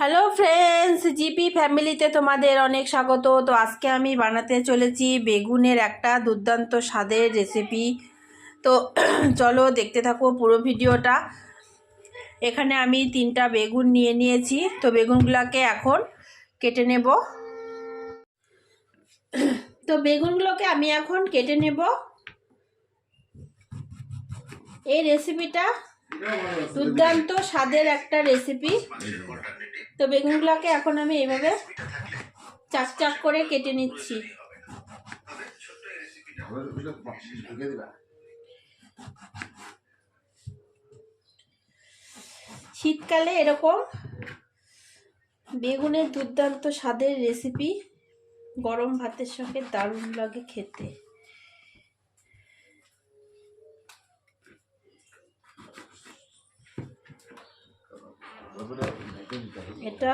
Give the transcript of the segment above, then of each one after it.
Hello friends, GP ফ্যামিলিতে তোমাদের অনেক স্বাগত। তো আজকে আমি বানাতে চলেছি বেগুনের একটা দুর্দান্ত স্বাদের রেসিপি। তো চলো দেখতে থাকো পুরো ভিডিওটা। এখানে আমি 3টা বেগুন নিয়ে নিয়েছি। তো বেগুনগুলোকে এখন কেটে নেব। তো বেগুনগুলোকে আমি এখন কেটে নেব। এই রেসিপিটা দুর্দান্ত স্বাদের একটা রেসিপি। তো বেগুনগুলোকে এখন আমি এইভাবে চাক চাক করে কেটে নিচ্ছি। শীতকালে এরকম বেগুনের দুর্দান্ত স্বাদের রেসিপি গরম ভাতের সঙ্গে দারুণ লাগে খেতে। এটা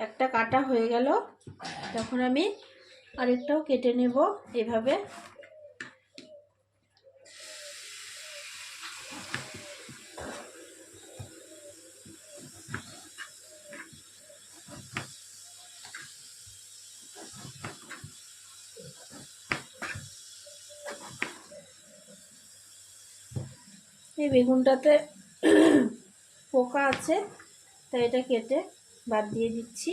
একটা কাটা হয়ে গেল, তখন আমি আরেকটাও কেটে নেব এভাবে। এই বেগুনটাতে পোকা আছে, তাই এটা কেটে বাদ দিয়ে দিচ্ছি।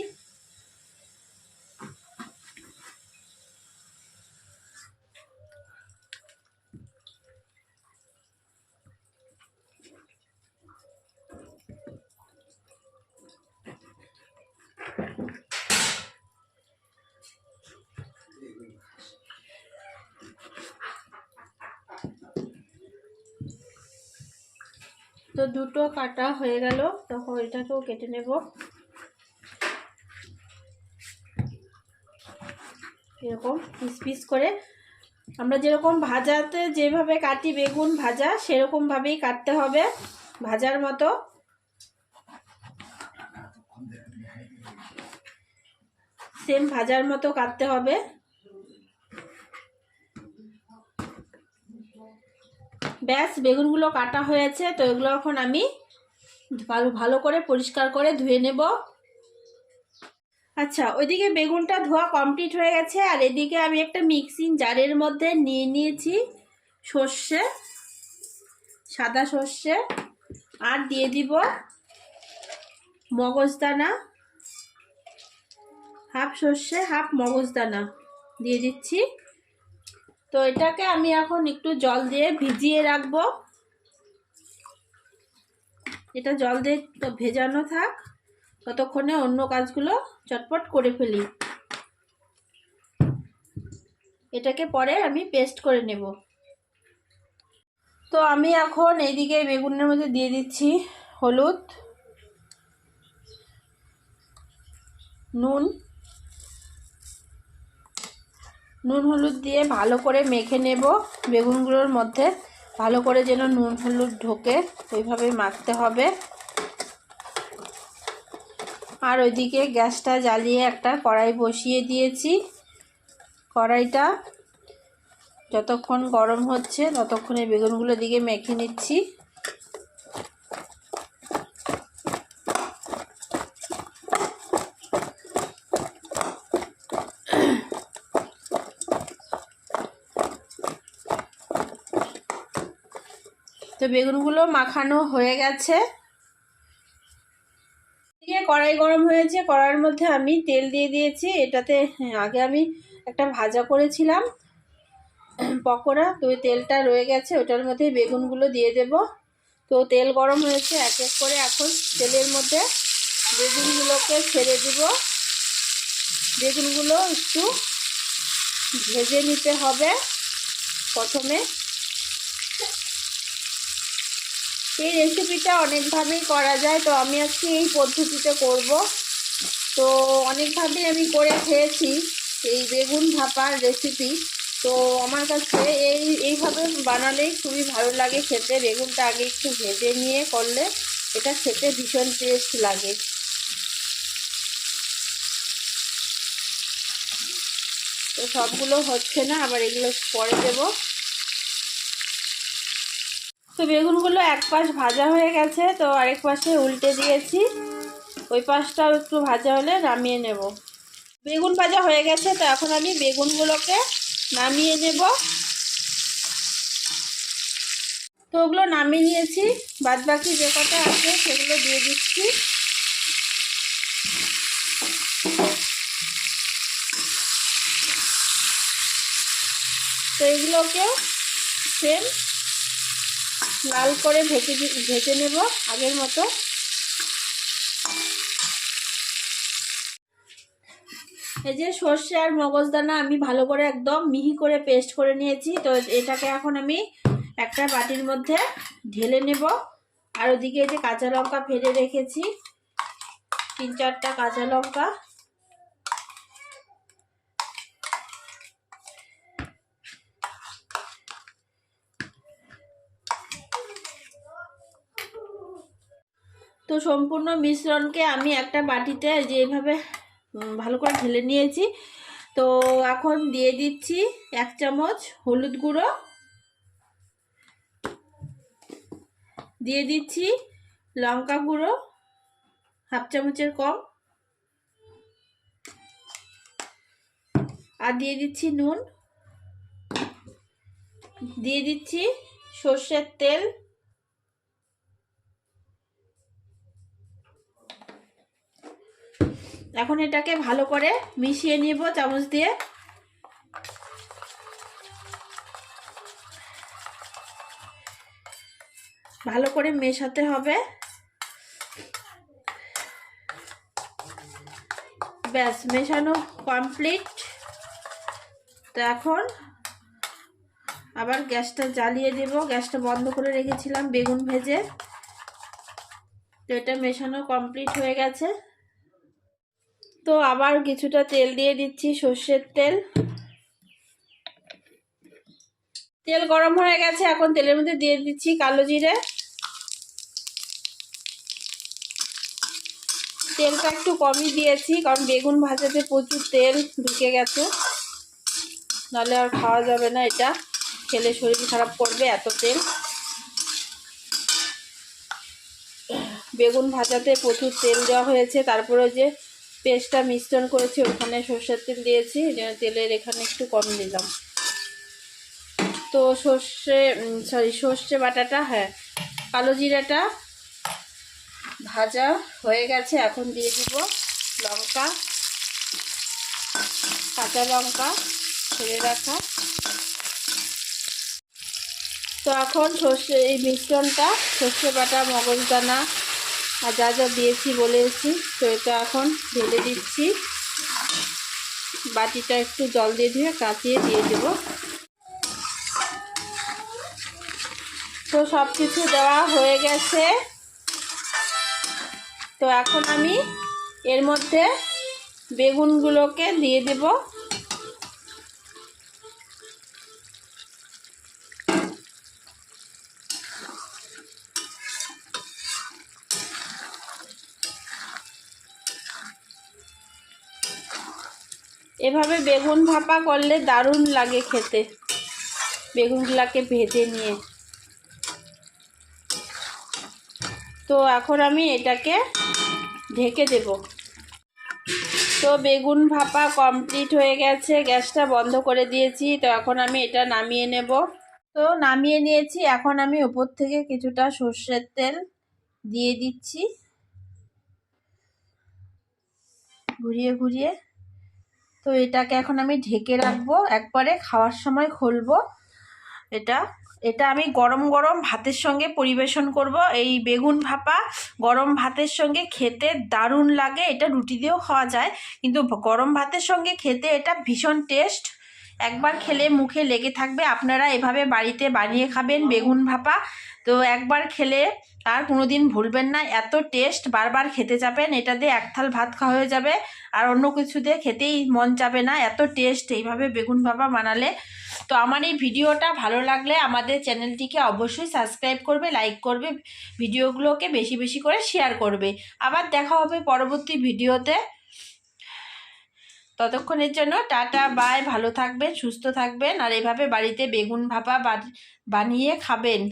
তো দুটো কাটা হয়ে গেল, তখন এটাকেও কেটে নেব এরকম পিস পিস করে। আমরা যেরকম ভাজাতে যেভাবে কাটি বেগুন ভাজা, সেরকম ভাবেই কাটতে হবে, ভাজার মতো। সেম ভাজার মতো কাটতে হবে। ব্যাস, বেগুনগুলো কাটা হয়েছে। তো এগুলো এখন আমি ভালো করে পরিষ্কার করে ধুয়ে নেব। আচ্ছা, ওইদিকে বেগুনটা ধোয়া কমপ্লিট হয়ে গেছে। আর এদিকে আমি একটা মিক্সিং জারের মধ্যে নিয়ে নিয়েছি সর্ষে, সাদা সর্ষে, আর দিয়ে দিব মগজদানা, হাফ সর্ষে হাফ মগজদানা দিয়ে দিচ্ছি। তো এটাকে আমি এখন একটু জল দিয়ে ভিজিয়ে রাখবো। এটা জল দিয়ে ভেজানো থাক, ততক্ষণে অন্য কাজগুলো চটপট করে ফেলি। এটাকে পরে আমি পেস্ট করে নেব। তো আমি এখন এইদিকে বেগুনের মধ্যে দিয়ে দিচ্ছি হলুদ, নুন হলুদ দিয়ে ভালো করে মেখে নেব বেগুনগুলোর মধ্যে। ভালো করে যেন নুন হলুদ ঢোকে, ওইভাবে মাখতে হবে। আর ওইদিকে গ্যাসটা জ্বালিয়ে একটা কড়াই বসিয়ে দিয়েছি। কড়াইটা যতক্ষণ গরম হচ্ছে ততক্ষণে বেগুনগুলো দিকে মেখে নিচ্ছি। তো বেগুনগুলো মাখানো হয়ে গেছে। কড়াই গরম হয়েছে, কড়াইয়ের মধ্যে আমি তেল দিয়ে দিয়েছি। এটাতে আগে আমি একটা ভাজা করেছিলাম পকোড়া, তো ওই তেলটা রয়ে গেছে, ওটার মধ্যে বেগুনগুলো দিয়ে দেব। তো তেল গরম হয়েছে, এক এক করে এখন তেলের মধ্যে বেগুনগুলোকে ছেড়ে দিব। বেগুনগুলো একটু ভেজে নিতে হবে প্রথমে। এই রেসিপিটা অনেকভাবেই করা যায়, তো আমি আজকে এই পদ্ধতিতে করব। তো অনেকভাবেই আমি করে খেয়েছি এই বেগুন ভাপার রেসিপি। তো আমার কাছে এইভাবে বানালেই খুবই ভালো লাগে খেতে। বেগুনটা আগে একটু ভেজে নিয়ে করলে এটা খেতে ভীষণ টেস্ট লাগে। তো সবগুলো হচ্ছে না, আবার এগুলো পরে দেব। তো বেগুনগুলো এক পাশ ভাজা হয়ে গেছে, তো আরেক পাশে উল্টে দিয়েছি। ওই পাশটাও একটু ভাজা হলে নামিয়ে নেব। বেগুন ভাজা হয়ে গেছে, তো এখন আমি বেগুনগুলোকে নামিয়ে নেব। তো ওগুলো নামিয়ে নিয়েছি, বাদ বাকি যে কটা আছে সেগুলো দিয়ে দিচ্ছি। তো এগুলোকেও সেম লাল করে ভেজে নেব আগের মতো। এই যে সর্ষে আর মগজদানা আমি ভালো করে একদম মিহি করে পেস্ট করে নিয়েছি। তো এটাকে এখন আমি একটা বাটির মধ্যে ঢেলে নেব। আর ওদিকে যে কাঁচা লঙ্কা ফেলে রেখেছি, 3-4টা কাঁচা লঙ্কা, তো সম্পূর্ণ মিশ্রণকে আমি একটা বাটিতে যেভাবে ভালো করে ঢেলে নিয়েছি। তো এখন দিয়ে দিচ্ছি 1 চামচ হলুদ গুঁড়ো, দিয়ে দিচ্ছি লঙ্কা গুঁড়ো 1/2 চামচের কম, আর দিয়ে দিচ্ছি নুন, দিয়ে দিচ্ছি সর্ষের তেল, এখন এটাকে ভালো করে মিশিয়ে নিব চামচ দিয়ে। ভালো করে মেশাতে হবে। ব্যাস, মেশানো কমপ্লিট। তো এখন আবার গ্যাসটা জ্বালিয়ে দেব। গ্যাসটা বন্ধ করে রেখেছিলাম বেগুন ভেজে। তো এটা মেশানো কমপ্লিট হয়ে গেছে। তো আবার কিছুটা তেল দিয়ে দিচ্ছি, সর্ষের তেল। তেল গরম হয়ে গেছে, এখন তেলের মধ্যে দিয়ে দিচ্ছি কালো জিরে। তেলটা একটু কমই দিয়েছি, কারণ বেগুন ভাজাতে প্রচুর তেল ঢুকে গেছে, নাহলে আর খাওয়া যাবে না। এটা খেলে শরীর খারাপ করবে, এত তেল। বেগুন ভাজাতে প্রচুর তেল দেওয়া হয়েছে। তারপরে যে পেস্টটা মিশ্রণ করেছি ওখানে সর্ষের তেল দিয়েছি, তেলের এখানে একটু কম দিলাম। তো সর্ষে বাটাটা, হ্যাঁ, কালো জিরাটা ভাজা হয়ে গেছে। এখন দিয়ে দিব লঙ্কা, কাঁচা লঙ্কা ছেড়ে রাখা। তো এখন এই মিশ্রণটা, সর্ষে বাটা, মগজদানা আর যা যা দিয়েছি বলেছি, তো এটা এখন ঢেলে দিচ্ছি। বাটিটা একটু জল দিয়ে ধুয়ে কাঁচিয়ে দিয়ে দেব। তো সব কিছু দেওয়া হয়ে গেছে। তো এখন আমি এর মধ্যে বেগুনগুলোকে দিয়ে দেব। এভাবে বেগুন ভাপা করলে দারুণ লাগে খেতে, বেগুনগুলোকে ভেজে নিয়ে। তো এখন আমি এটাকে ঢেকে দেব। তো বেগুন ভাপা কমপ্লিট হয়ে গেছে, গ্যাসটা বন্ধ করে দিয়েছি। তো এখন আমি এটা নামিয়ে নেব। তো নামিয়ে নিয়েছি। এখন আমি উপর থেকে কিছুটা সর্ষের তেল দিয়ে দিচ্ছি ঘুরিয়ে ঘুরিয়ে। তো এটাকে এখন আমি ঢেকে রাখবো, একবারে খাওয়ার সময় খুলবো। এটা আমি গরম গরম ভাতের সঙ্গে পরিবেশন করব। এই বেগুন ভাপা গরম ভাতের সঙ্গে খেতে দারুণ লাগে। এটা রুটি দিয়েও খাওয়া যায়, কিন্তু গরম ভাতের সঙ্গে খেতে এটা ভীষণ টেস্ট। একবার খেলে মুখে লেগে থাকবে। আপনারা এভাবে বাড়িতে বানিয়ে খাবেন বেগুন ভাপা। তো একবার খেলে আর কোনোদিন ভুলবেন না, এত টেস্ট, বারবার খেতে যাবেন। এটা দিয়ে 1 থাল ভাত খাওয়া হয়ে যাবে, আর অন্য কিছু দিয়ে খেতেই মন যাবে না, এত টেস্ট এইভাবে বেগুন ভাপা বানালে। তো আমার এই ভিডিওটা ভালো লাগলে আমাদের চ্যানেলটিকে অবশ্যই সাবস্ক্রাইব করবে, লাইক করবে, ভিডিওগুলোকে বেশি বেশি করে শেয়ার করবে। আবার দেখা হবে পরবর্তী ভিডিওতে। ততক্ষণের জন্য টাটা, বাই। ভালো থাকবেন, সুস্থ থাকবেন, আর এভাবে বাড়িতে বেগুন ভাপা বানিয়ে খাবেন।